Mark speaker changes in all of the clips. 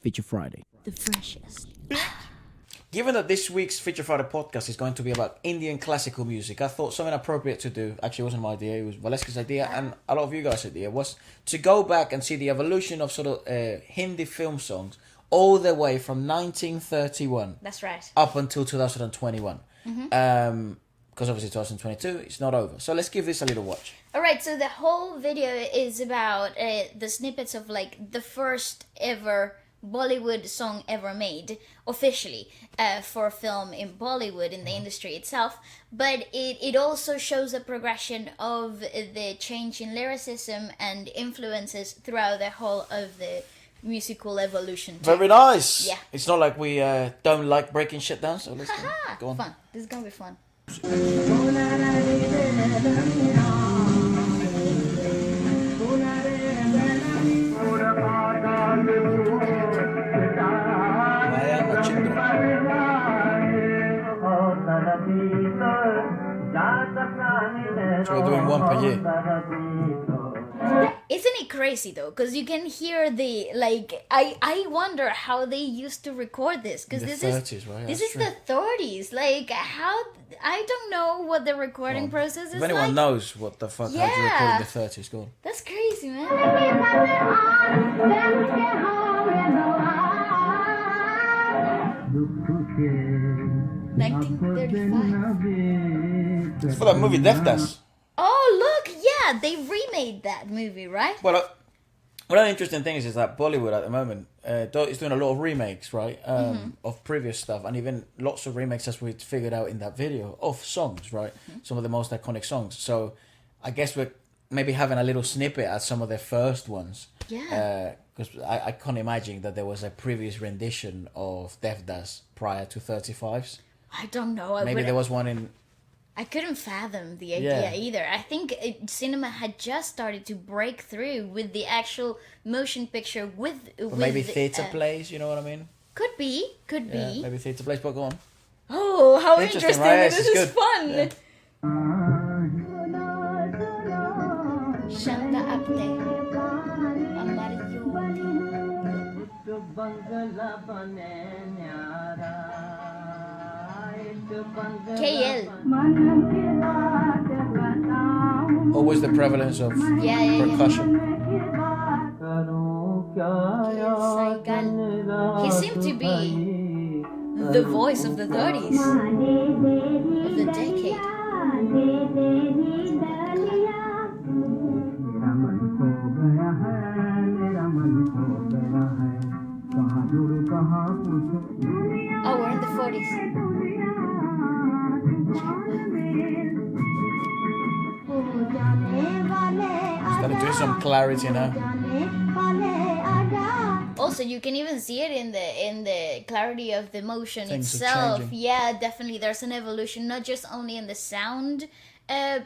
Speaker 1: Feature Friday.
Speaker 2: The freshest.
Speaker 3: Given that this week's Feature Friday podcast is going to be about Indian classical music, I thought something appropriate to do, actually it wasn't my idea, it was Waleska's idea and a lot of you guys' idea, was to go back and see the evolution of sort of Hindi film songs all the way from 1931.
Speaker 2: That's right.
Speaker 3: Up until 2021. Because obviously 2022, it's not over. So let's give this a little watch.
Speaker 2: Alright, so the whole video is about the snippets of like the first ever Bollywood song ever made officially for a film in Bollywood in the industry itself, but it also shows a progression of the change in lyricism and influences throughout the whole of the musical evolution too.
Speaker 3: Very nice.
Speaker 2: Yeah.
Speaker 3: It's not like we don't like breaking shit down, so let's go on.
Speaker 2: Fun. This is gonna be fun.
Speaker 3: So we're doing one per year.
Speaker 2: Isn't it crazy though? Because you can hear the like. I wonder how they used to record this. Because this
Speaker 3: 30s,
Speaker 2: is
Speaker 3: right?
Speaker 2: this
Speaker 3: That's
Speaker 2: is the 30s. Like how I don't know what the recording process is.
Speaker 3: If anyone
Speaker 2: like.
Speaker 3: knows what the fuck how to record in the 30s, go on.
Speaker 2: That's crazy, man. 1935.
Speaker 3: It's for that movie Devdas.
Speaker 2: Oh look, yeah, they remade that movie, right?
Speaker 3: Well, one of the interesting things is that Bollywood at the moment is doing a lot of remakes, right, of previous stuff, and even lots of remakes, as we figured out in that video, of songs, right? Some of the most iconic songs. So I guess we're maybe having a little snippet at some of their first ones.
Speaker 2: Yeah.
Speaker 3: Because I can't imagine that there was a previous rendition of Devdas prior to 35s.
Speaker 2: I don't know.
Speaker 3: Maybe there was one in...
Speaker 2: I couldn't fathom the idea either. I think cinema had just started to break through with the actual motion picture with
Speaker 3: maybe theatre plays, you know what I mean?
Speaker 2: Could be.
Speaker 3: Yeah, maybe theatre plays, but go on.
Speaker 2: Oh, how interesting.
Speaker 3: Right?
Speaker 2: This is
Speaker 3: good.
Speaker 2: fun.
Speaker 3: Yeah.
Speaker 2: Shanta apte. KL.
Speaker 3: Always the prevalence of percussion.
Speaker 2: He seemed to be the voice of the 30s, of the decade. Oh, we're in the 40s.
Speaker 3: Starting to get some clarity now.
Speaker 2: Also, you can even see it in the clarity of the motion
Speaker 3: Things are
Speaker 2: itself.
Speaker 3: changing.
Speaker 2: Yeah, definitely. There's an evolution, not just only in the sound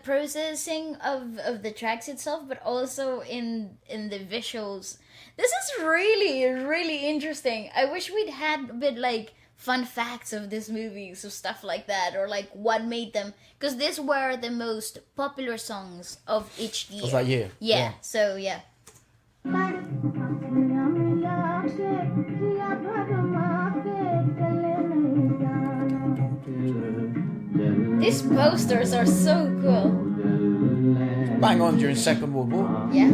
Speaker 2: processing of the tracks itself, but also in the visuals. This is really, really interesting. I wish we'd had a bit like fun facts of these movies or stuff like that, or like what made them, because these were the most popular songs of each year.
Speaker 3: Of that year.
Speaker 2: Yeah. So yeah. These posters are so cool.
Speaker 3: Bang on during Second World War.
Speaker 2: Yeah.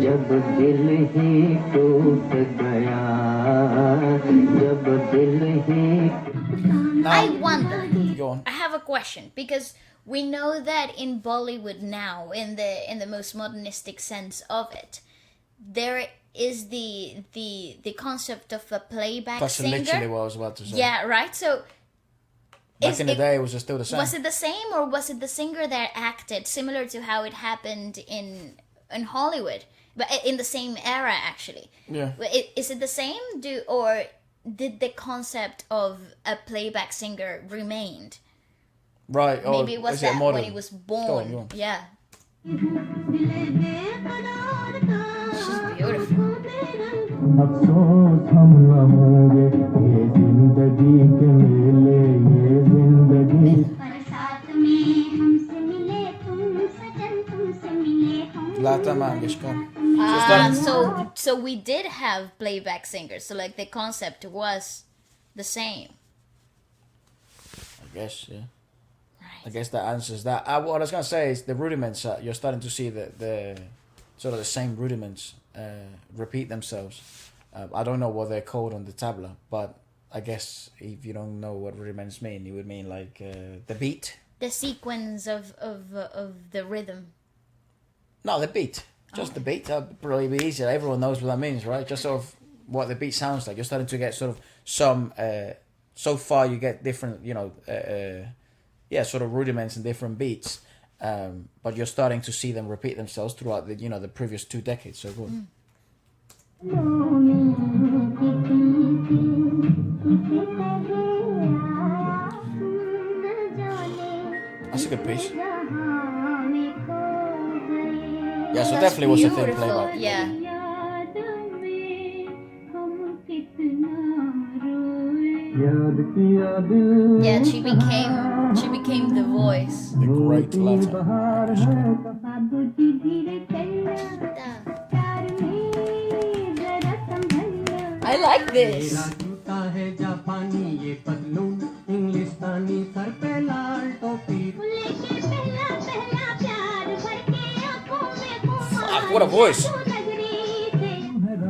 Speaker 2: I wonder.
Speaker 3: Go on.
Speaker 2: I have a question, because we know that in Bollywood now, in the most modernistic sense of it, there is the concept of a playback
Speaker 3: That's
Speaker 2: singer.
Speaker 3: literally what I was about to say.
Speaker 2: Yeah, right. So
Speaker 3: Back in the day, it was still the same.
Speaker 2: was it the same, or was it the singer that acted similar to how it happened in Hollywood, but in the same era actually?
Speaker 3: Yeah.
Speaker 2: Is it the same? Or did the concept of a playback singer remained?
Speaker 3: Right. Oh,
Speaker 2: Maybe it was that when he was born.
Speaker 3: Go on.
Speaker 2: Yeah. This is beautiful.
Speaker 4: अफसोस हम न होंगे ये जिंदगी के मेले ये जिंदगी
Speaker 3: Lata Mangeshkar.
Speaker 2: So we did have playback singers. So like the concept was the same.
Speaker 3: I guess, yeah.
Speaker 2: Right.
Speaker 3: I guess that answers that. What I was gonna say is the rudiments. You're starting to see the sort of the same rudiments repeat themselves. I don't know what they're called on the tabla, but I guess if you don't know what rudiments mean, it would mean like the beat.
Speaker 2: The sequence of the rhythm.
Speaker 3: No, the beat. Just the beat. That'd probably be easier. Everyone knows what that means, right? Just sort of what the beat sounds like. You're starting to get sort of some. So far, you get different, sort of rudiments and different beats. But you're starting to see them repeat themselves throughout the previous 2 decades. So good. That's a good piece. Yeah, so
Speaker 2: That's
Speaker 3: definitely was a thing
Speaker 2: beautiful.
Speaker 3: playback.
Speaker 2: Yeah. Yeah, she became the voice.
Speaker 3: The great Latin.
Speaker 2: I like this.
Speaker 3: Fuck, what a voice.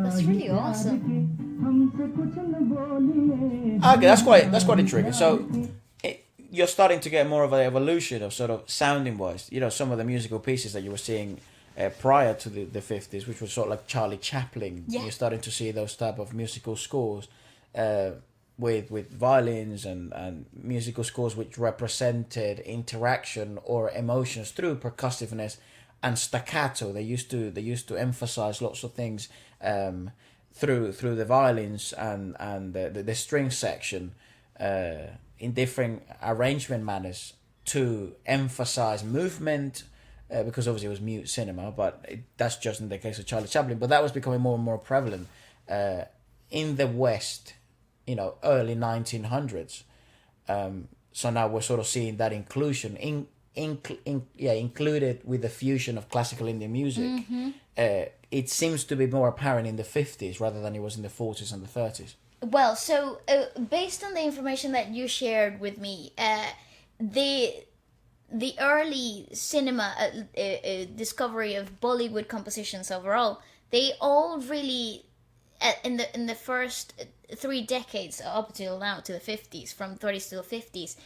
Speaker 2: That's really awesome.
Speaker 3: Okay, that's quite intriguing. So you're starting to get more of an evolution of sort of sounding wise. Some of the musical pieces that you were seeing prior to the 50s, which was sort of like Charlie Chaplin.
Speaker 2: Yeah.
Speaker 3: You're starting to see those type of musical scores with violins and musical scores which represented interaction or emotions through percussiveness and staccato. They used to emphasize lots of things through the violins and the string section in different arrangement manners to emphasize movement, because obviously it was mute cinema, but that's just in the case of Charlie Chaplin. But that was becoming more and more prevalent in the West, early 1900s. So now we're sort of seeing that inclusion included with the fusion of classical Indian music.
Speaker 2: Mm-hmm.
Speaker 3: It seems to be more apparent in the 50s rather than it was in the 40s and the 30s.
Speaker 2: Well, so based on the information that you shared with me, the early cinema discovery of Bollywood compositions overall, they all really in the first 3 decades up till now, to the 50s, from 30s to the 50s,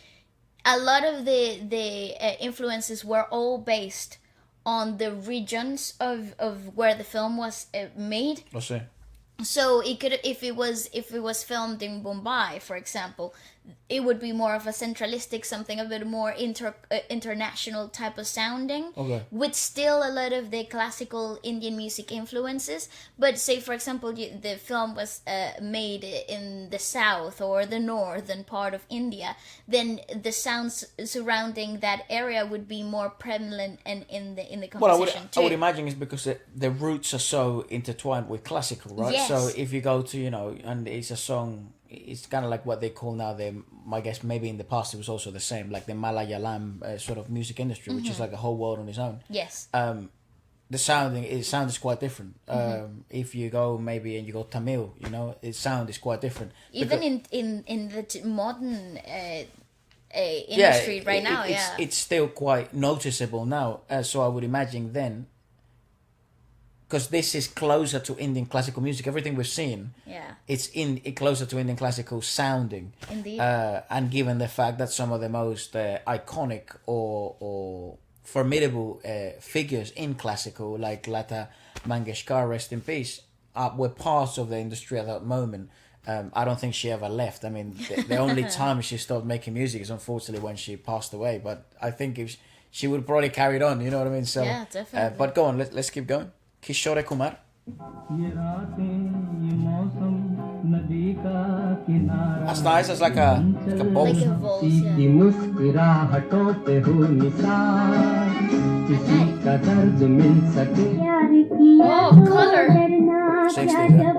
Speaker 2: a lot of the influences were all based on the regions of where the film was made.
Speaker 3: I see.
Speaker 2: So it could, if it was filmed in Mumbai, for example, it would be more of a centralistic, something a bit more international type of sounding,
Speaker 3: Okay.
Speaker 2: with still a lot of the classical Indian music influences. But say, for example, the film was made in the south or the northern part of India, then the sounds surrounding that area would be more prevalent and in the composition too.
Speaker 3: I would imagine it's because the roots are so intertwined with classical, right?
Speaker 2: Yes.
Speaker 3: So if you go to, and it's a song, it's kind of like what they call now I guess maybe in the past it was also the same, like the Malayalam sort of music industry, which is like a whole world on its own.
Speaker 2: Yes.
Speaker 3: The sound is quite different. If you go maybe and you go Tamil, its sound is quite different.
Speaker 2: Even in the modern industry right now,
Speaker 3: it's still quite noticeable now. So I would imagine then, because this is closer to Indian classical music, everything we've seen, it's closer to Indian classical sounding.
Speaker 2: Indeed.
Speaker 3: And given the fact that some of the most iconic or formidable figures in classical, like Lata Mangeshkar, rest in peace, were parts of the industry at that moment. I don't think she ever left. I mean, the only time she stopped making music is unfortunately when she passed away. But I think if she would probably carried on, you know what I mean? So,
Speaker 2: yeah, definitely.
Speaker 3: But go on, let's keep going. Kishore Kumar. That's nice. That's like a bowl.
Speaker 2: Like a voice, yeah. Oh, color.
Speaker 3: 60, yeah.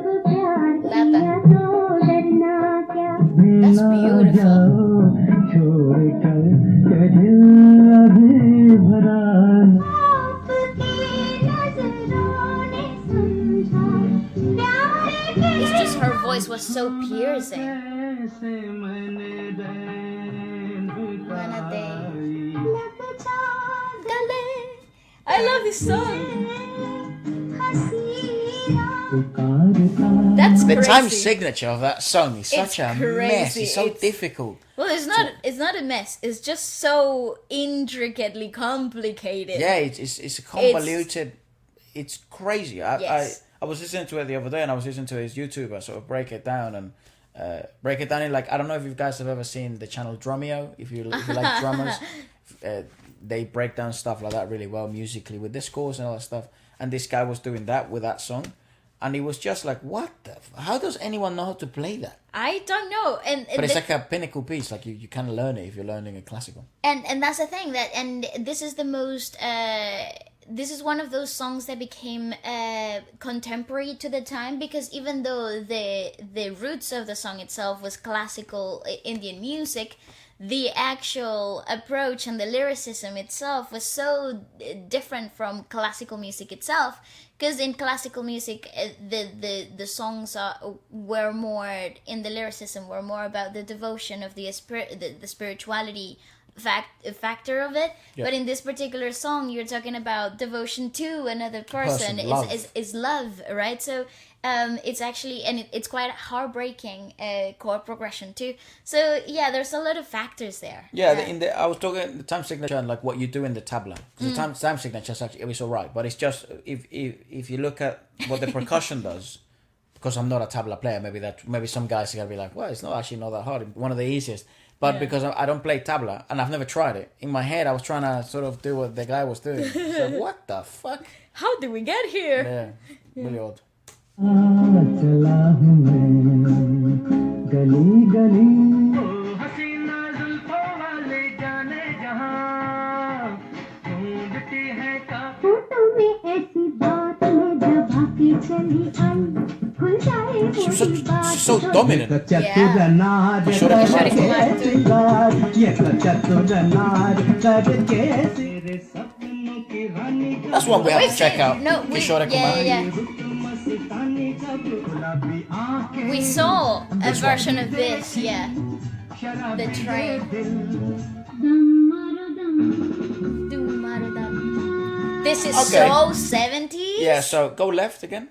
Speaker 2: Lata. That's beautiful. voice was so piercing. I love this song. That's
Speaker 3: The
Speaker 2: crazy.
Speaker 3: time signature of that song is such a
Speaker 2: crazy.
Speaker 3: mess. It's so difficult.
Speaker 2: Well, it's not a mess. It's just so intricately complicated.
Speaker 3: Yeah, it's convoluted. It's crazy.
Speaker 2: Yes.
Speaker 3: I was listening to it the other day, and I was listening to his YouTuber sort of break it down in like, I don't know if you guys have ever seen the channel Drumeo. If you like drummers, they break down stuff like that really well musically with the scores and all that stuff. And this guy was doing that with that song, and he was just like, "What the? How does anyone know how to play that?"
Speaker 2: I don't know,
Speaker 3: But it's like a pinnacle piece. Like you can learn it if you're learning a classical.
Speaker 2: and that's the thing this is the most. This is one of those songs that became contemporary to the time, because even though the roots of the song itself was classical Indian music, the actual approach and the lyricism itself was so different from classical music itself. Because in classical music, the songs were more, in the lyricism, were more about the devotion of the spirituality factor of it.
Speaker 3: Yeah.
Speaker 2: But in this particular song, you're talking about devotion to another person,
Speaker 3: love.
Speaker 2: is love, right? So it's actually, and it's quite heartbreaking chord progression too. So yeah, there's a lot of factors there.
Speaker 3: Yeah, I was talking the time signature and like what you do in the tabla. The time signature is actually, it's all right, but it's just if you look at what the percussion does. Because I'm not a tabla player, maybe some guys are gonna be like, well, it's not actually not that hard. One of the easiest. But because I don't play tabla, and I've never tried it, in my head I was trying to sort of do what the guy was doing. So what the fuck?
Speaker 2: How did we get here?
Speaker 3: Yeah, really odd. She's so dominant. That's one we have to check out.
Speaker 2: We saw a version of this, the train. This is so 70s.
Speaker 3: Yeah, so go left again.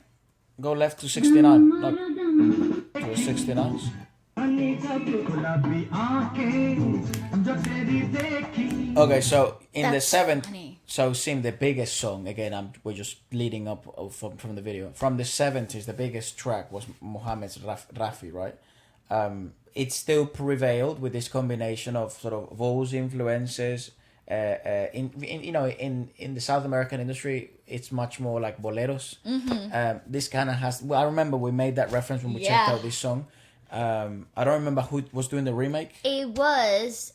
Speaker 3: Go left to 69. No, to the 69s. Okay, so in the 70s, so seeing the biggest song again. We're just leading up from the video. From the 70s, the biggest track was Mohammed's Rafi, right? It still prevailed with this combination of sort of those influences. In the South American industry, it's much more like boleros. This kind of has. Well, I remember we made that reference when we checked out this song. I don't remember who was doing the remake.
Speaker 2: It was.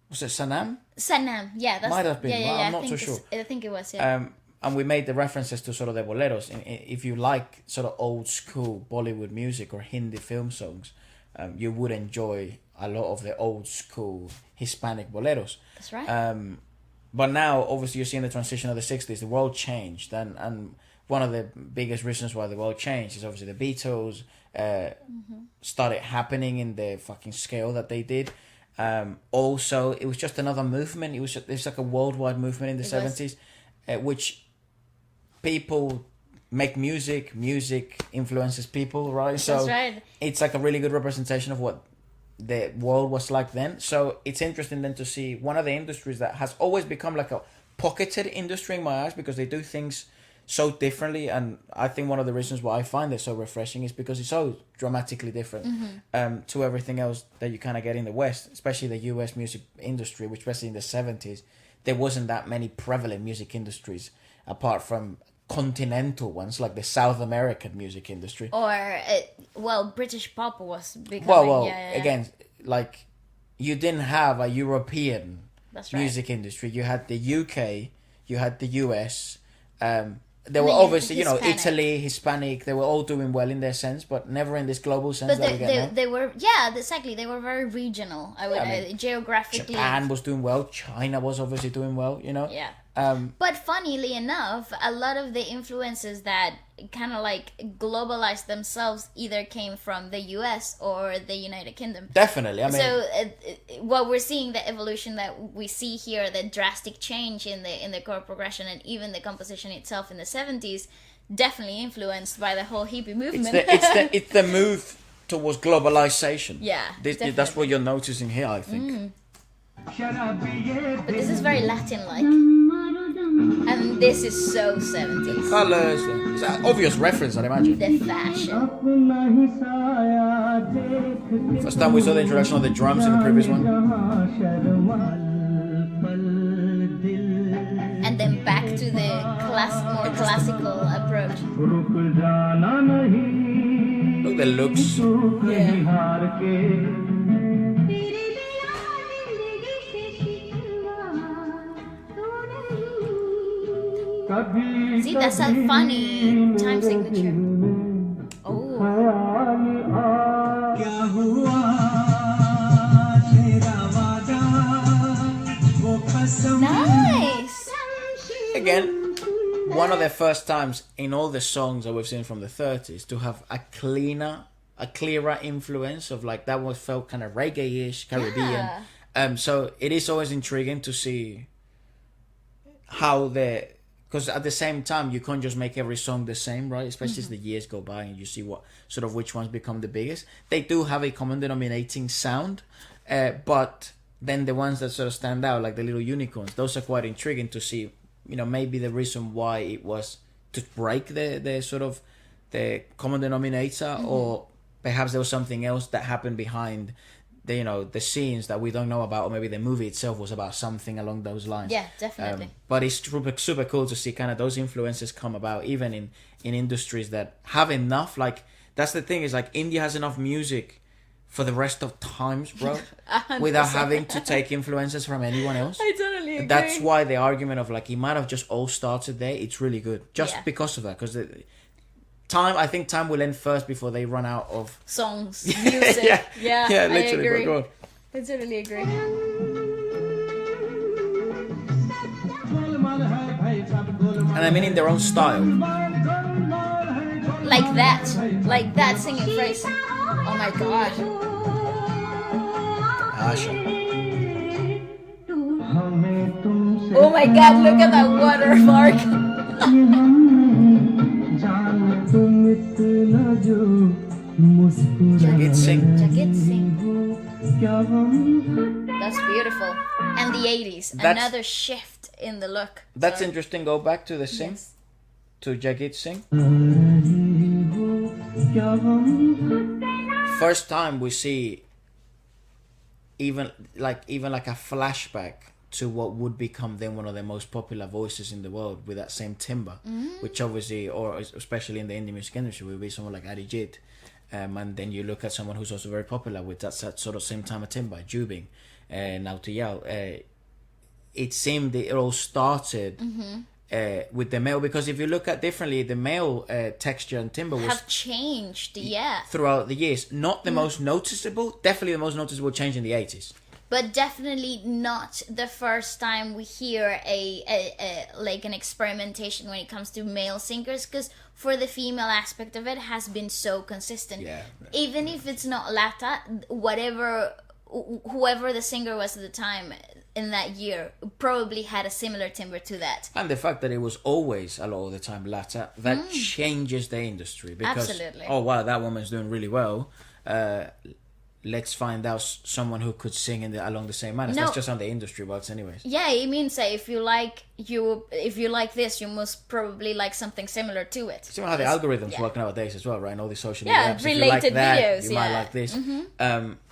Speaker 3: Was it Sanam?
Speaker 2: Sanam, yeah, that's,
Speaker 3: might have been.
Speaker 2: Yeah,
Speaker 3: I'm not so sure.
Speaker 2: I think it was. Yeah.
Speaker 3: And we made the references to sort of the boleros. If you like sort of old school Bollywood music or Hindi film songs, you would enjoy a lot of the old school Hispanic boleros.
Speaker 2: That's right.
Speaker 3: But now, obviously, you're seeing the transition of the 60s. The world changed. And one of the biggest reasons why the world changed is obviously the Beatles started happening in the fucking scale that they did. Also, it was just another movement. It was like a worldwide movement in the 70s, which people make music influences people, right? So
Speaker 2: that's right.
Speaker 3: It's like a really good representation of what the world was like then. So it's interesting then to see one of the industries that has always become like a pocketed industry in my eyes, because they do things so differently. And I think one of the reasons why I find it so refreshing is because it's so dramatically different to everything else that you kind of get in the West, especially the US music industry, which especially in the 70s, there wasn't that many prevalent music industries apart from continental ones like the South American music industry,
Speaker 2: or British pop was becoming.
Speaker 3: Again, like you didn't have a European music industry. You had the UK, you had the US. There were obviously Hispanic. Italy, Hispanic. They were all doing well in their sense, but never in this global sense.
Speaker 2: But they were exactly. They were very regional. Geographically.
Speaker 3: Japan was doing well. China was obviously doing well.
Speaker 2: But funnily enough, a lot of the influences that kind of like globalized themselves either came from the US or the United Kingdom.
Speaker 3: Definitely. I mean,
Speaker 2: So what we're seeing, the evolution that we see here, the drastic change in the chord progression and even the composition itself in the 70s, definitely influenced by the whole hippie movement.
Speaker 3: it's the move towards globalization.
Speaker 2: Yeah,
Speaker 3: That's
Speaker 2: definitely.
Speaker 3: what you're noticing here, I think.
Speaker 2: But this is very Latin-like. And this is so 70s.
Speaker 3: Colors, it's an obvious reference, I'd imagine.
Speaker 2: The fashion.
Speaker 3: First time we saw the introduction of the drums in the previous one.
Speaker 2: And then back to the more classical approach.
Speaker 3: Look, the looks.
Speaker 2: See, that's a funny time signature. Oh. Nice!
Speaker 3: Again, one of the first times in all the songs that we've seen from the 30s to have a clearer influence of like that was felt kind of reggae-ish, Caribbean.
Speaker 2: Yeah.
Speaker 3: So it is always intriguing to see how because at the same time you can't just make every song the same, right? Especially as the years go by and you see what sort of which ones become the biggest. They do have a common denominating sound, but then the ones that sort of stand out, like the little unicorns, those are quite intriguing to see. Maybe the reason why it was to break the sort of the common denominator, or perhaps there was something else that happened behind the scenes that we don't know about, or maybe the movie itself was about something along those lines.
Speaker 2: Yeah, definitely.
Speaker 3: But it's super cool to see kind of those influences come about, even in industries that have enough. Like, that's the thing, is like India has enough music for the rest of times, bro,
Speaker 2: 100%.
Speaker 3: without having to take influences from anyone else.
Speaker 2: I totally agree.
Speaker 3: That's why the argument of like it might have just all started there, it's really good, just
Speaker 2: Yeah.
Speaker 3: because of that. Because I think time will end first before they run out of
Speaker 2: songs, music.
Speaker 3: yeah,
Speaker 2: I
Speaker 3: literally,
Speaker 2: agree.
Speaker 3: bro. God.
Speaker 2: I totally agree.
Speaker 3: And I mean in their own style.
Speaker 2: Like that singing phrase. Oh my god.
Speaker 3: Asha.
Speaker 2: Oh my god, look at that watermark.
Speaker 3: Jagit Singh.
Speaker 2: Jagit Singh. That's beautiful. And the 80s. Another shift in the look.
Speaker 3: That's
Speaker 2: So-
Speaker 3: interesting. Go back to the Singh.
Speaker 2: Yes.
Speaker 3: To Jagit Singh. First time we see even like a flashback to what would become then one of the most popular voices in the world with that same timbre, which obviously, or especially in the Indian music industry, would be someone like Arijit. And then you look at someone who's also very popular with that sort of same time of timbre, Jubin, Nautiyal. It seemed it all started with the male, because if you look at differently, the male texture and timbre was
Speaker 2: Have changed, yeah.
Speaker 3: throughout the years. Not the most noticeable, definitely the most noticeable change in the 80s.
Speaker 2: But definitely not the first time we hear a like an experimentation when it comes to male singers, because for the female aspect of it has been so consistent.
Speaker 3: Yeah.
Speaker 2: Even if it's not Lata, whoever the singer was at the time in that year probably had a similar timbre to that.
Speaker 3: And the fact that it was always a lot of the time latter, that changes the industry. Because,
Speaker 2: Absolutely.
Speaker 3: oh wow, that woman's doing really well. Let's find out someone who could sing along the same manner.
Speaker 2: No.
Speaker 3: That's just how the industry works anyways.
Speaker 2: Yeah, it means if you like this, you must probably like something similar to it.
Speaker 3: See how the algorithms
Speaker 2: yeah.
Speaker 3: work nowadays as well, right? And all these social
Speaker 2: Yeah,
Speaker 3: media apps. If you like
Speaker 2: related
Speaker 3: that,
Speaker 2: videos,
Speaker 3: you might
Speaker 2: yeah.
Speaker 3: like this.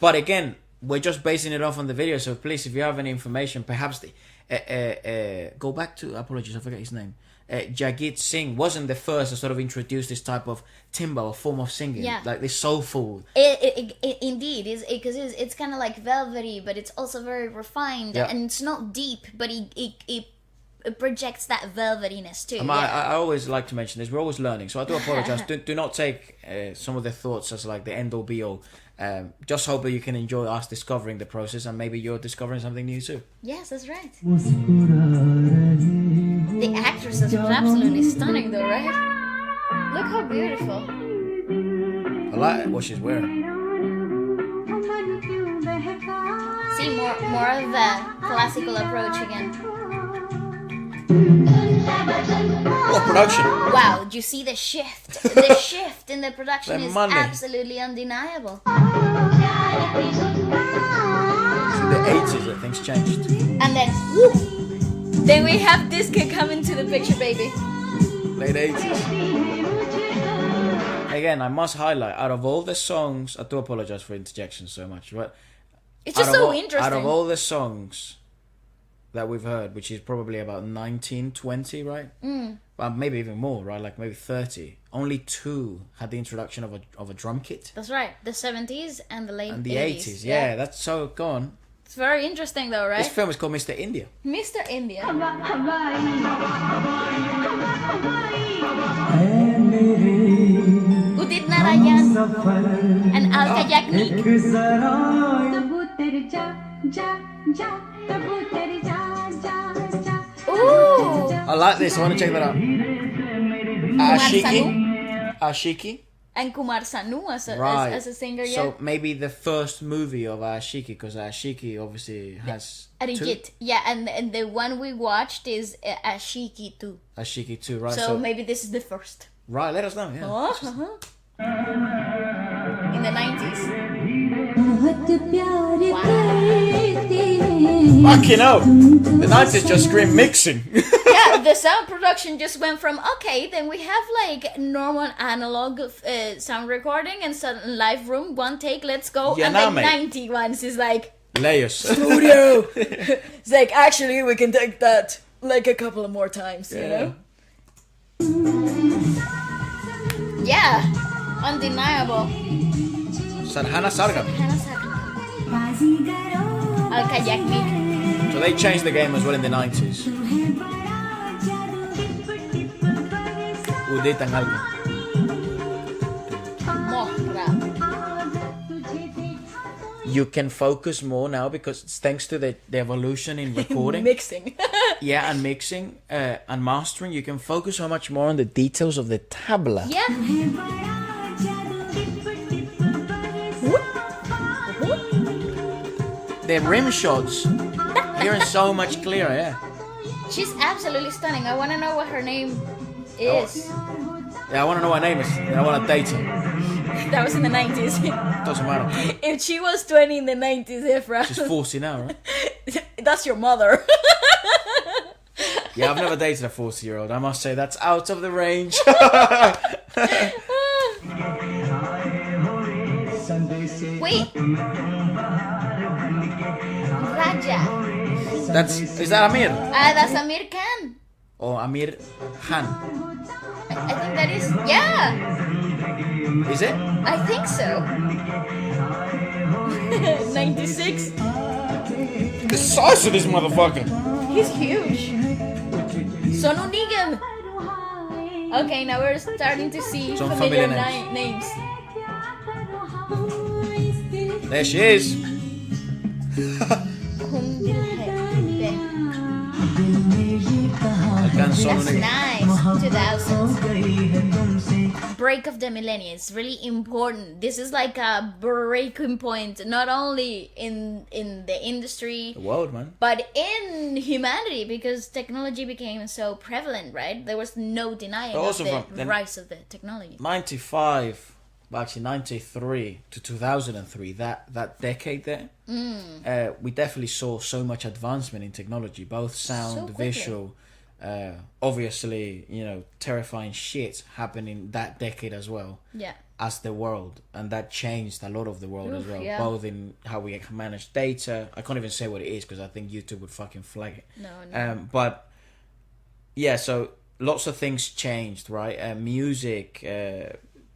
Speaker 3: But again, we're just basing it off on the video. So please, if you have any information, perhaps go back to, apologies, I forget his name. Jagit Singh wasn't the first to sort of introduce this type of timbre or form of singing,
Speaker 2: Yeah.
Speaker 3: like this soulful.
Speaker 2: It indeed is, because it's kind of like velvety, but it's also very refined,
Speaker 3: Yeah.
Speaker 2: and it's not deep, but it projects that velvetiness too.
Speaker 3: I always like to mention this. We're always learning, so I do apologize. do not take some of the thoughts as like the end all be all. Just hope that you can enjoy us discovering the process, and maybe you're discovering something new too.
Speaker 2: Yes, that's right.
Speaker 4: मुस्कुरा रही
Speaker 2: The actresses was absolutely stunning, though, right? Look how beautiful.
Speaker 3: I like what she's wearing.
Speaker 2: See, more of a classical approach again.
Speaker 3: What production?
Speaker 2: Wow, did you see the shift? The shift in the production
Speaker 3: The
Speaker 2: is
Speaker 3: money.
Speaker 2: absolutely undeniable.
Speaker 3: It's in the 80s that things changed.
Speaker 2: And then, woo, then we have this kid coming to the picture, baby.
Speaker 3: Late 80s. Again, I must highlight, out of all the songs, I do apologize for interjection so much, but
Speaker 2: It's just
Speaker 3: out of
Speaker 2: so
Speaker 3: all-
Speaker 2: interesting.
Speaker 3: Out of all the songs that we've heard, which is probably about 19, 20, right? Well, maybe even more, right? Like maybe 30. Only 2 had the introduction of a drum kit.
Speaker 2: That's right. The 70s and the late
Speaker 3: And the 80s, yeah, that's so gone.
Speaker 2: It's very interesting, though, right?
Speaker 3: This film is called Mr. India.
Speaker 2: Mr. India. Udit Narayan and Alka Yagnik. Ooh!
Speaker 3: I like this, I want to check that out. Ashiki.
Speaker 2: And Kumar Sanu as a,
Speaker 3: Right.
Speaker 2: as a singer, yeah.
Speaker 3: So maybe the first movie of Ashiki, because Ashiki obviously has two.
Speaker 2: Arijit. Yeah, and the one we watched is Ashiki too.
Speaker 3: Ashiki 2, right?
Speaker 2: So maybe this is the first.
Speaker 3: Right, let us know, yeah.
Speaker 2: In the 90s.
Speaker 3: Fucking hell! The 90s just scream mixing.
Speaker 2: Yeah, the sound production just went from, okay, then we have like normal analog sound recording and sudden live room, one take, let's go.
Speaker 3: Yeah,
Speaker 2: and
Speaker 3: now,
Speaker 2: then
Speaker 3: mate.
Speaker 2: 90 ones is like,
Speaker 3: Layers.
Speaker 2: studio! It's like, actually, we can take that like a couple of more times, you know? Yeah, undeniable.
Speaker 3: Sarhana Sargam.
Speaker 2: Hannah Sarkar. Alka Yagnik.
Speaker 3: So they changed the game as well in the 90s. Udit and Alka.
Speaker 2: Mohra.
Speaker 3: You can focus more now because it's thanks to the evolution in recording.
Speaker 2: Mixing.
Speaker 3: Yeah, and mixing and mastering, you can focus so much more on the details of the tabla.
Speaker 2: Yeah.
Speaker 3: The rim shots, you're so much clearer, yeah.
Speaker 2: She's absolutely stunning. I want to know what her name is.
Speaker 3: Yeah, I want to know her name is, and I want to date her.
Speaker 2: That was in the 90s.
Speaker 3: Doesn't matter.
Speaker 2: If she was 20 in the 90s, Efra.
Speaker 3: She's 40 now, right?
Speaker 2: That's your mother.
Speaker 3: Yeah, I've never dated a 40-year-old. I must say that's out of the range.
Speaker 2: Wait. Raja.
Speaker 3: Is that Amir?
Speaker 2: That's Amir Khan.
Speaker 3: Or Amir Khan?
Speaker 2: I think that is. Yeah.
Speaker 3: Is it?
Speaker 2: I think so. 96.
Speaker 3: The size of this motherfucker.
Speaker 2: He's huge. Sonu Nigam. Okay, now we're starting to see
Speaker 3: Some
Speaker 2: familiar
Speaker 3: familiar
Speaker 2: names.
Speaker 3: There she is.
Speaker 2: That's nice. 2000s. Break of the millennium. It's really important. This is like a breaking point, not only in the industry,
Speaker 3: The world, man.
Speaker 2: but in humanity, because technology became so prevalent, right? There was no denying
Speaker 3: But also
Speaker 2: of
Speaker 3: from
Speaker 2: the
Speaker 3: the-
Speaker 2: rise of the technology.
Speaker 3: 95, well, actually 93 to 2003, that decade there, we definitely saw so much advancement in technology, both sound,
Speaker 2: So quickly.
Speaker 3: visual, obviously, terrifying shit happened in that decade as well.
Speaker 2: Yeah.
Speaker 3: As the world, and that changed a lot of the world as
Speaker 2: Oof,
Speaker 3: well,
Speaker 2: yeah.
Speaker 3: both in how we manage data. I can't even say what it is because I think YouTube would fucking flag it.
Speaker 2: No.
Speaker 3: But yeah, so lots of things changed, right? Music,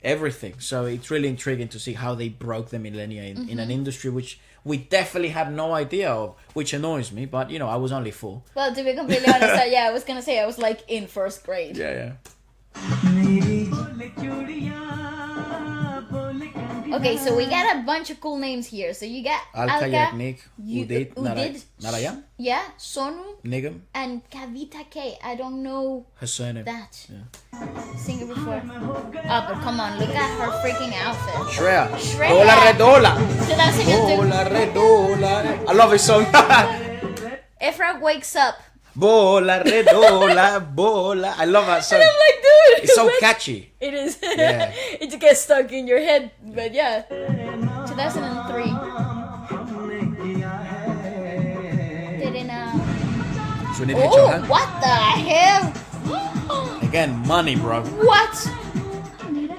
Speaker 3: everything. So it's really intriguing to see how they broke the millennia in an industry which we definitely had no idea of, which annoys me. But I was only 4.
Speaker 2: Well, to be completely honest, I was gonna say I was like in first grade.
Speaker 3: Yeah.
Speaker 2: Okay, so we got a bunch of cool names here. So you got
Speaker 3: Alka, Yagnik, Udit,
Speaker 2: Udit,
Speaker 3: Narayan,
Speaker 2: yeah, Sonu,
Speaker 3: Nigam,
Speaker 2: and Kavita K. I don't know
Speaker 3: her surname.
Speaker 2: that.
Speaker 3: Yeah.
Speaker 2: Singer before. Oh, but come on, look at her freaking outfit.
Speaker 3: Shreya.
Speaker 2: Shreya.
Speaker 3: Dola Redola.
Speaker 2: So that's it.
Speaker 3: Dola Redola. I love this song.
Speaker 2: Efra wakes up.
Speaker 3: Bola Redola, Bola. I love that song.
Speaker 2: And I'm like, dude.
Speaker 3: It's so catchy.
Speaker 2: It is.
Speaker 3: Yeah.
Speaker 2: It gets stuck in your head, but yeah. 2003. Didn't
Speaker 3: So we need to hit your
Speaker 2: Oh,
Speaker 3: hand.
Speaker 2: what the hell?
Speaker 3: Again, money, bro.
Speaker 2: What?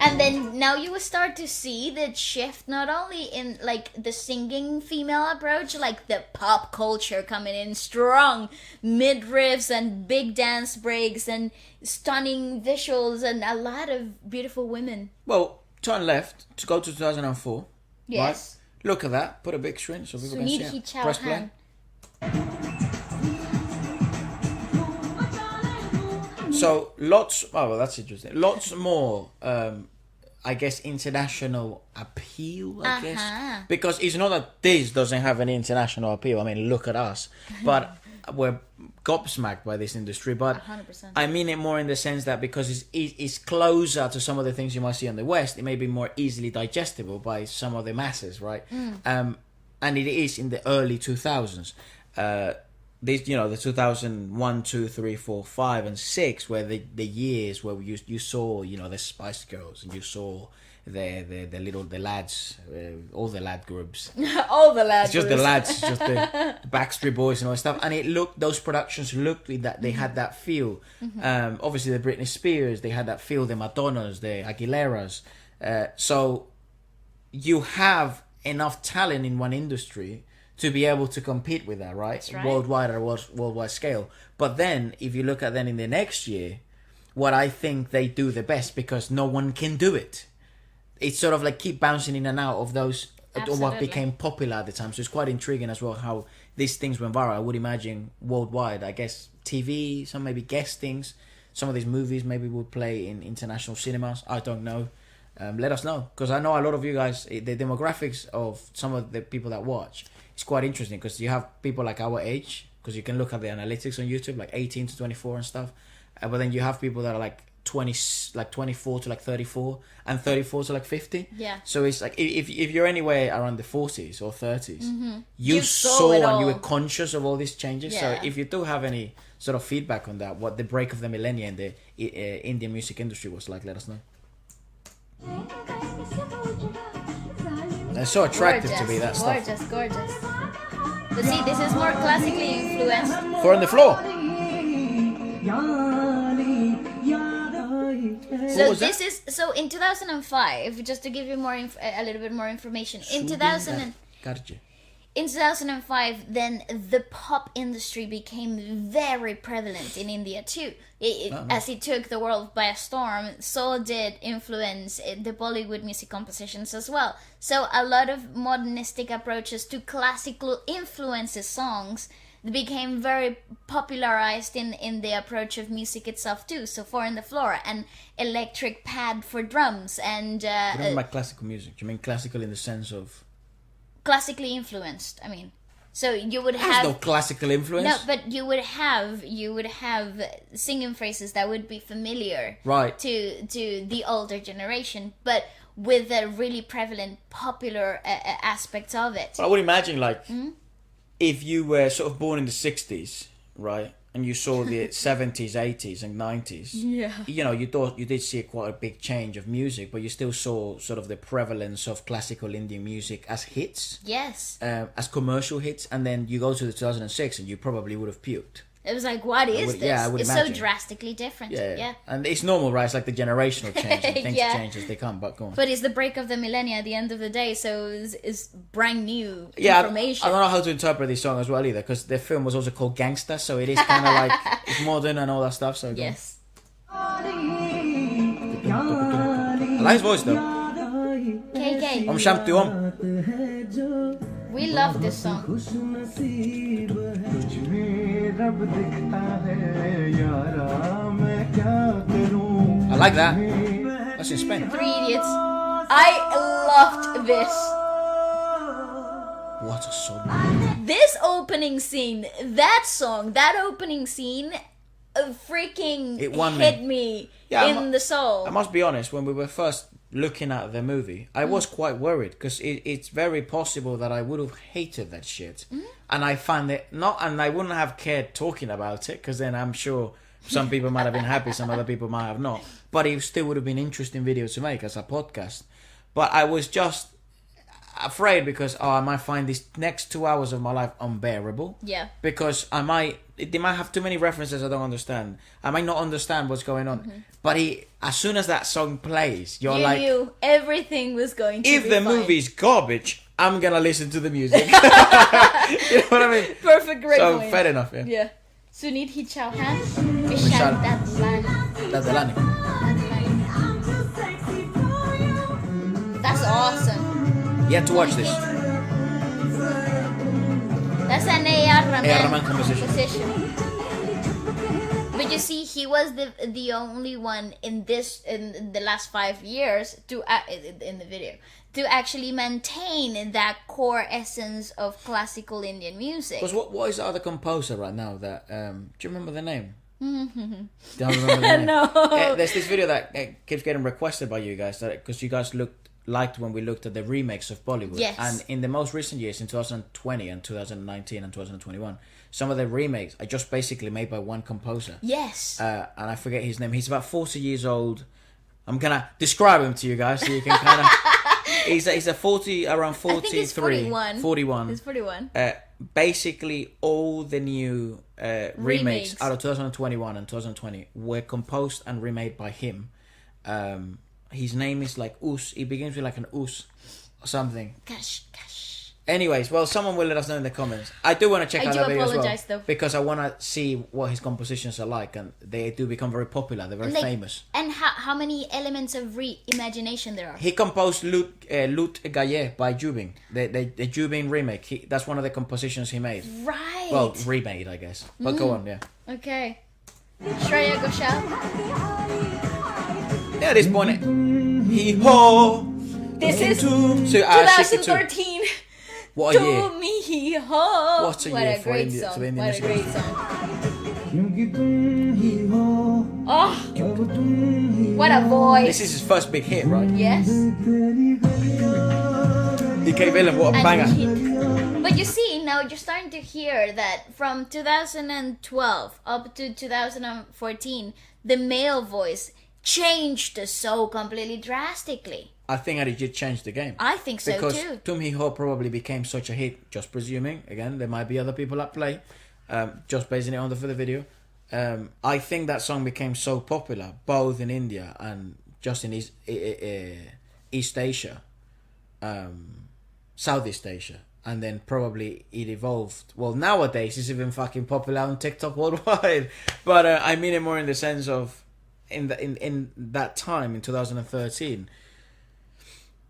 Speaker 2: And then now you will start to see that shift not only in like the singing female approach, like the pop culture coming in strong, mid riffs and big dance breaks and stunning visuals and a lot of beautiful women.
Speaker 3: Well, turn left to go to 2004.
Speaker 2: Yes.
Speaker 3: Right? Look at that. Put a big screen so people can see
Speaker 2: Sunidhi
Speaker 3: it. Press play.
Speaker 2: Chauhan.
Speaker 3: So lots. Oh, well, that's interesting. Lots more. I guess international appeal. I guess because it's not that this doesn't have any international appeal. I mean, look at us, but we're gobsmacked by this industry. But
Speaker 2: 100%.
Speaker 3: I mean it more in the sense that because it's closer to some of the things you might see in the West, it may be more easily digestible by some of the masses, right? And it is in the early 2000s. These, you know, the 2001, 2, 3, 4, 5, and 6 were the years where you saw, you know, the Spice Girls and you saw the lads, all the lad groups.
Speaker 2: All the lads.
Speaker 3: It's just the lads, it's just the Backstreet Boys and all that stuff. And those productions looked with that, they had that feel. Obviously the Britney Spears, they had that feel, the Madonnas, the Aguileras. So you have enough talent in one industry to be able to compete with that, right?
Speaker 2: That's right.
Speaker 3: Worldwide at a worldwide scale. But then, if you look at then in the next year, what I think they do the best, because no one can do it. It's sort of like keep bouncing in and out of those, of what
Speaker 2: Absolutely.
Speaker 3: became popular at the time. So it's quite intriguing as well how these things went viral. I would imagine worldwide, I guess TV, some maybe guest things. Some of these movies maybe would play in international cinemas. I don't know. Let us know. Because I know a lot of you guys, the demographics of some of the people that watch, it's quite interesting because you have people like our age, because you can look at the analytics on YouTube, like 18 to 24 and stuff. But then you have people that are like 24 to like 34 and 34 to like 50.
Speaker 2: Yeah.
Speaker 3: So it's like if you're anywhere around the 40s or 30s, you
Speaker 2: saw
Speaker 3: saw
Speaker 2: it
Speaker 3: and you
Speaker 2: all.
Speaker 3: were conscious of all these changes.
Speaker 2: Yeah.
Speaker 3: So if you do have any sort of feedback on that, what the break of the millennium in the Indian music industry was like, let us know. It's so attractive to be that stuff.
Speaker 2: Gorgeous. But see, this is more classically influenced.
Speaker 3: Four on the floor.
Speaker 2: So
Speaker 3: was that?
Speaker 2: this is so in 2005. Just to give you more a little bit more information. In 2005, then the pop industry became very prevalent in India too. As it took the world by a storm, so did influence the Bollywood music compositions as well. So a lot of modernistic approaches to classical influences songs became very popularized in the approach of music itself too. So Four on the Floor and electric pad for drums and
Speaker 3: What do you mean by classical music? Do you mean classical in the sense of...
Speaker 2: classically influenced. I mean, so you would
Speaker 3: There's
Speaker 2: have
Speaker 3: no classical influence.
Speaker 2: no, but you would have singing phrases that would be familiar
Speaker 3: Right.
Speaker 2: to the older generation, but with a really prevalent popular aspects of it.
Speaker 3: But I would imagine, like, if you were sort of born in the 60s, right, and you saw the 70s, 80s, and 90s,
Speaker 2: Yeah.
Speaker 3: you know, you did see quite a big change of music, but you still saw sort of the prevalence of classical Indian music as hits,
Speaker 2: Yes,
Speaker 3: as commercial hits, and then you go to the 2006 and you probably would have puked.
Speaker 2: it was like, what is
Speaker 3: would-
Speaker 2: this?
Speaker 3: yeah, I would
Speaker 2: it's
Speaker 3: imagine.
Speaker 2: so drastically different. Yeah.
Speaker 3: And it's normal, right? It's like the generational change, and things
Speaker 2: Yeah.
Speaker 3: change as they come, but go on.
Speaker 2: But it's the break of the millennia at the end of the day, so it's brand new
Speaker 3: Yeah,
Speaker 2: information.
Speaker 3: I don't know how to interpret this song as well either, because the film was also called Gangsta, so it is kind of like it's modern and all that stuff. So go on.
Speaker 2: Yes.
Speaker 3: I like his voice though.
Speaker 2: KK,
Speaker 3: Om Shanti Om.
Speaker 2: we love this song.
Speaker 3: I like that. That's in Spain.
Speaker 2: Three Idiots. I loved this.
Speaker 3: What a song.
Speaker 2: This opening scene, that song, that opening scene freaking
Speaker 3: It won
Speaker 2: hit me
Speaker 3: Yeah,
Speaker 2: in the soul.
Speaker 3: I must be honest, when we were first looking at the movie, I was quite worried because it's very possible that I would have hated that shit. And I found it and I wouldn't have cared talking about it because then I'm sure some people might have been happy, some other people might have not. But it still would have been interesting video to make as a podcast. But I was just afraid because I might find these next 2 hours of my life unbearable.
Speaker 2: Yeah.
Speaker 3: Because they might have too many references I don't understand. I might not understand what's going on. But as soon as that song plays, you're
Speaker 2: You
Speaker 3: like,
Speaker 2: knew everything was going to
Speaker 3: if
Speaker 2: be
Speaker 3: the
Speaker 2: fine.
Speaker 3: movie's garbage, I'm gonna listen to the music. You know what I mean?
Speaker 2: Perfect, great
Speaker 3: So
Speaker 2: point.
Speaker 3: fair enough, yeah.
Speaker 2: Yeah. Sunit Hichauhan.
Speaker 3: Michelle.
Speaker 2: Vishal
Speaker 3: That's the line.
Speaker 2: That's awesome.
Speaker 3: You have to watch this.
Speaker 2: That's an A.R.
Speaker 3: Rahman composition.
Speaker 2: But you see, he was the only one in the last 5 years in the video to actually maintain that core essence of classical Indian music.
Speaker 3: Because what is the other composer right now that do you remember the name? Don't remember the name.
Speaker 2: No.
Speaker 3: There's this video that keeps getting requested by you guys because you guys liked when we looked at the remakes of Bollywood.
Speaker 2: Yes.
Speaker 3: And in the most recent years, in 2020 and 2019 and 2021, some of the remakes are just basically made by one composer.
Speaker 2: Yes.
Speaker 3: And I forget his name. He's about 40 years old. I'm gonna describe him to you guys so you can kind of. He's a 40, around 43.
Speaker 2: I think he's 41.
Speaker 3: 41.
Speaker 2: He's 41.
Speaker 3: Basically, all the new remakes
Speaker 2: Remakes.
Speaker 3: out of 2021 and 2020 were composed and remade by him. His name is like Us. He begins with like an Us or something.
Speaker 2: Gosh.
Speaker 3: Anyways, well, someone will let us know in the comments. I do want to check
Speaker 2: I
Speaker 3: out
Speaker 2: do
Speaker 3: that video as well.
Speaker 2: apologize, though.
Speaker 3: Because I want to see what his compositions are like, and they do become very popular. They're very famous.
Speaker 2: And how many elements of reimagination there are?
Speaker 3: He composed Lut Gaye by Jubin, the Jubin remake. That's one of the compositions he made.
Speaker 2: Right.
Speaker 3: Well, remade, I guess. But go on, yeah.
Speaker 2: Okay. Shreya Ghoshal.
Speaker 3: Yeah, at this point, he ho.
Speaker 2: This is
Speaker 3: to
Speaker 2: 2013.
Speaker 3: What a year!
Speaker 2: To me he ho.
Speaker 3: What a year for India,
Speaker 2: song.
Speaker 3: to Indian
Speaker 2: What a
Speaker 3: music.
Speaker 2: great song. Oh, what a voice.
Speaker 3: This is his first big hit, right?
Speaker 2: Yes.
Speaker 3: DK Villain, what a
Speaker 2: And
Speaker 3: banger!
Speaker 2: hit. But you see, now you're starting to hear that from 2012 up to 2014, the male voice changed so completely drastically.
Speaker 3: I think Arijit changed the game.
Speaker 2: I think so
Speaker 3: Because
Speaker 2: too.
Speaker 3: Tum Hi Ho probably became such a hit, just presuming. Again, there might be other people at play, just basing it on for the video. I think that song became so popular, both in India and just in East Asia, Southeast Asia. And then probably it evolved. Well, nowadays it's even fucking popular on TikTok worldwide. But I mean it more in the sense of, in that time, in 2013,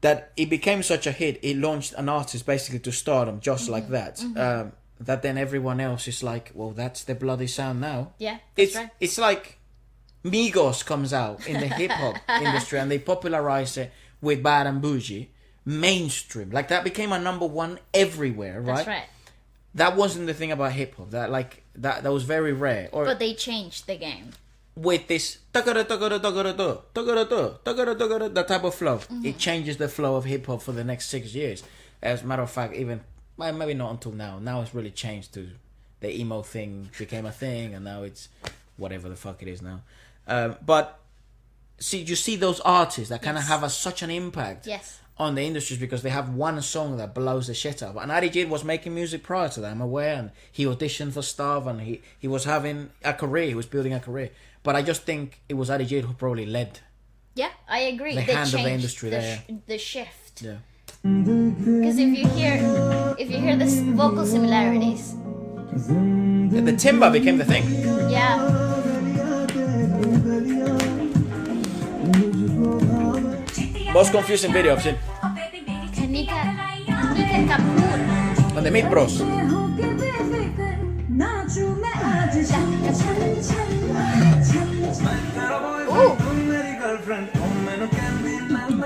Speaker 3: that it became such a hit, it launched an artist basically to stardom just like that. That then everyone else is like, well, that's the bloody sound now.
Speaker 2: Yeah, that's right.
Speaker 3: It's like Migos comes out in the hip hop industry and they popularize it with Bad and Bougie, mainstream. Like that became a number one everywhere, right?
Speaker 2: That's right.
Speaker 3: That wasn't the thing about hip hop. That was very rare. Or
Speaker 2: But they changed the game.
Speaker 3: with this that type of flow, it changes the flow of hip hop for the next 6 years. As a matter of fact, even maybe not until now. Now it's really changed to the emo thing became a thing, and now it's whatever the fuck it is now. But see, you see those artists that kind of have such an impact
Speaker 2: Yes.
Speaker 3: on the industries because they have one song that blows the shit up. And Arijit was making music prior to that, I'm aware, and he auditioned for stuff, and he was having a career, he was building a career. But I just think it was Arijit who probably led.
Speaker 2: Yeah, I agree.
Speaker 3: The
Speaker 2: They
Speaker 3: hand of the
Speaker 2: changed
Speaker 3: industry there.
Speaker 2: the shift.
Speaker 3: Yeah.
Speaker 2: Because if you hear the vocal similarities,
Speaker 3: The timber became the thing.
Speaker 2: yeah.
Speaker 3: Most confusing video I've seen.
Speaker 2: Kanika Kapoor.
Speaker 3: On the Meat Bros.
Speaker 2: Ooh,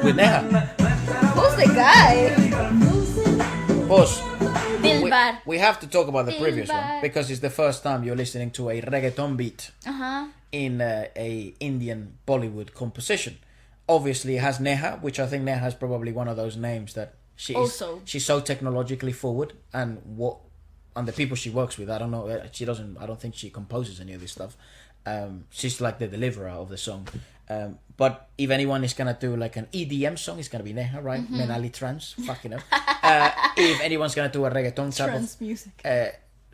Speaker 3: With Neha.
Speaker 2: Alright.
Speaker 3: Boss,
Speaker 2: Dilbar.
Speaker 3: we have to talk about the previous one
Speaker 2: Dilbar.
Speaker 3: because it's the first time you're listening to a reggaeton beat
Speaker 2: Uh-huh.
Speaker 3: in a Indian Bollywood composition. Obviously, it has Neha, which I think Neha is probably one of those names that she's so technologically forward, and the people she works with, I don't know, I don't think she composes any of this stuff. She's like the deliverer of the song. But if anyone is gonna do like an EDM song, it's gonna be Neha, right? Menali trance, fucking hell. If anyone's gonna do a reggaeton type
Speaker 2: Trance music.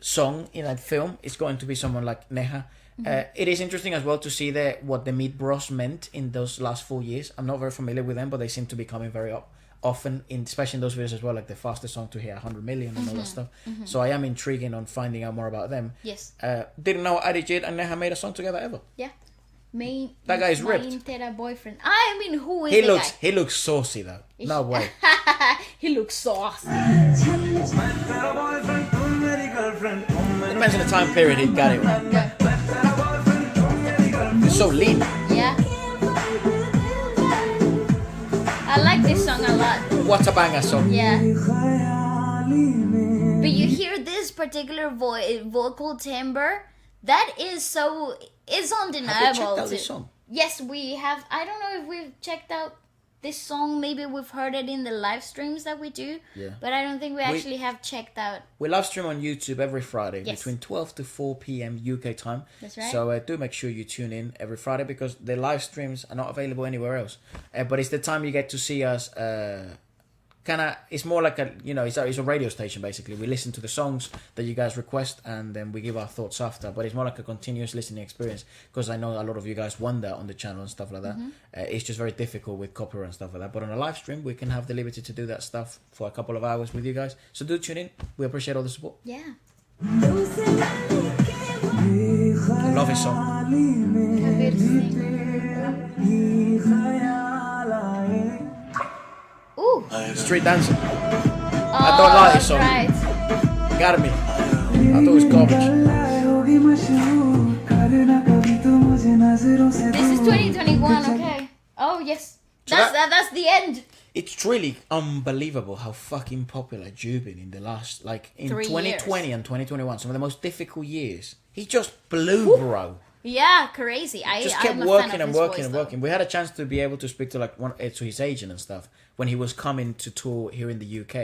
Speaker 3: song in a film, it's going to be someone like Neha. It is interesting as well to see what the Meat Bros meant in those last 4 years. I'm not very familiar with them, but they seem to be coming very often, especially in those videos as well, like the fastest song to hit 100 million and all that stuff. So I am intriguing on finding out more about them.
Speaker 2: Yes.
Speaker 3: Didn't know Arijit and Neha made a song together ever.
Speaker 2: Yeah.
Speaker 3: That guy is ripped.
Speaker 2: Tera boyfriend. I mean, who is
Speaker 3: He
Speaker 2: the
Speaker 3: he looks saucy though. No way.
Speaker 2: guy? He looks saucy.
Speaker 3: Depends on the time period he got it. It's so lean.
Speaker 2: Yeah. I like this song a lot.
Speaker 3: What a banger song.
Speaker 2: Yeah. But you hear this particular vocal timbre, that is so, it's undeniable.
Speaker 3: Have you checked out this song?
Speaker 2: Yes, we have. I don't know if we've checked out this song. Maybe we've heard it in the live streams that we do.
Speaker 3: Yeah.
Speaker 2: But I don't think we actually have checked out.
Speaker 3: We live stream on YouTube every Friday
Speaker 2: Yes.
Speaker 3: between 12 to 4 p.m. UK time.
Speaker 2: That's right.
Speaker 3: So do make sure you tune in every Friday because the live streams are not available anywhere else. But it's the time you get to see us. It's more like it's a radio station basically. We listen to the songs that you guys request and then we give our thoughts after. But it's more like a continuous listening experience because I know a lot of you guys want that on the channel and stuff like that. It's just very difficult with copyright and stuff like that. But on a live stream, we can have the liberty to do that stuff for a couple of hours with you guys. So do tune in. We appreciate all the support.
Speaker 2: Yeah.
Speaker 3: Love his song.
Speaker 2: Ooh.
Speaker 3: Street dancing.
Speaker 2: I
Speaker 3: don't like this song.
Speaker 2: Right.
Speaker 3: Got me. I thought it was garbage.
Speaker 2: This is 2021, okay. Oh, yes.
Speaker 3: So
Speaker 2: That's the end.
Speaker 3: It's really unbelievable how fucking popular Jude been in the last, like, in
Speaker 2: 3
Speaker 3: 2020
Speaker 2: years.
Speaker 3: and 2021, some of the most difficult years. He just blew, bro.
Speaker 2: Yeah, crazy.
Speaker 3: Just
Speaker 2: I'm
Speaker 3: kept
Speaker 2: a fan
Speaker 3: working
Speaker 2: of
Speaker 3: and
Speaker 2: his
Speaker 3: working
Speaker 2: voice,
Speaker 3: and
Speaker 2: though.
Speaker 3: working. We had a chance to be able to speak to to his agent and stuff when he was coming to tour here in the UK,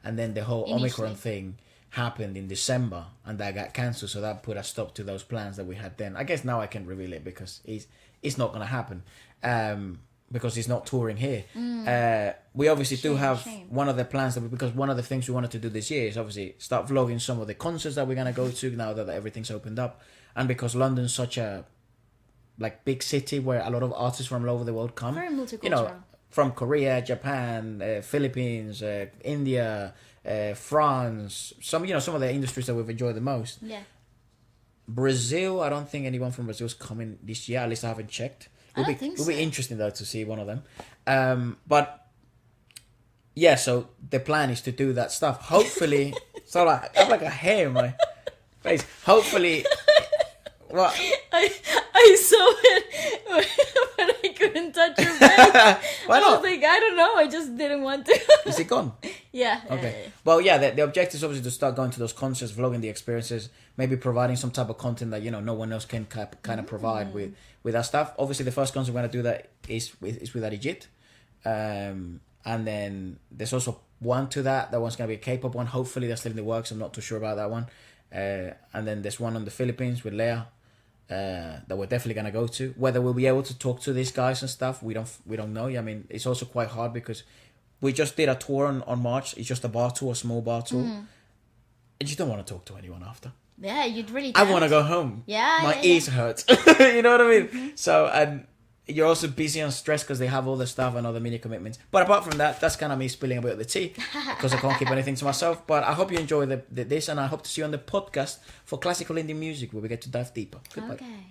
Speaker 3: and then the whole Omicron
Speaker 2: Initially.
Speaker 3: thing happened in December, and that got cancelled. So that put a stop to those plans that we had then. I guess now I can reveal it because it's not going to happen. Because he's not touring here. We obviously do have one of the plans because one of the things we wanted to do this year is obviously start vlogging some of the concerts that we're gonna go to now that everything's opened up, and because London's such a big city where a lot of artists from all over the world come.
Speaker 2: Very multicultural.
Speaker 3: From Korea, Japan, Philippines, India, France. Some of the industries that we've enjoyed the most.
Speaker 2: Yeah.
Speaker 3: Brazil, I don't think anyone from Brazil is coming this year. At least I haven't checked. It'll be interesting though to see one of them. But yeah, so the plan is to do that stuff. Hopefully, so I have like a hair in my face. Hopefully, what?
Speaker 2: I saw it, but I couldn't touch your face.
Speaker 3: Why
Speaker 2: I
Speaker 3: not?
Speaker 2: was like, I don't know. I just didn't want to.
Speaker 3: Is it gone?
Speaker 2: Yeah.
Speaker 3: Okay. Well, yeah, the objective is obviously to start going to those concerts, vlogging the experiences, maybe providing some type of content that no one else can kind of provide with that stuff. Obviously, the first concert we're going to do that is with Arijit. And then there's also one to that one's going to be a K-pop one. Hopefully that's still in the works. I'm not too sure about that one. And then there's one on the Philippines with Leia that we're definitely going to go to. Whether we'll be able to talk to these guys and stuff, we don't know. I mean, it's also quite hard because we just did a tour on March. It's just a bar tour, a small bar tour. And you don't want to talk to anyone after.
Speaker 2: Yeah, you'd really.
Speaker 3: I want to go home.
Speaker 2: Yeah,
Speaker 3: my
Speaker 2: yeah,
Speaker 3: ears hurt. You know what I mean? So, and you're also busy and stressed because they have all the stuff and other mini commitments. But apart from that, that's kind of me spilling a bit of the tea because I can't keep anything to myself. But I hope you enjoy this, and I hope to see you on the podcast for classical Indian music where we get to dive deeper. Goodbye.
Speaker 2: Okay.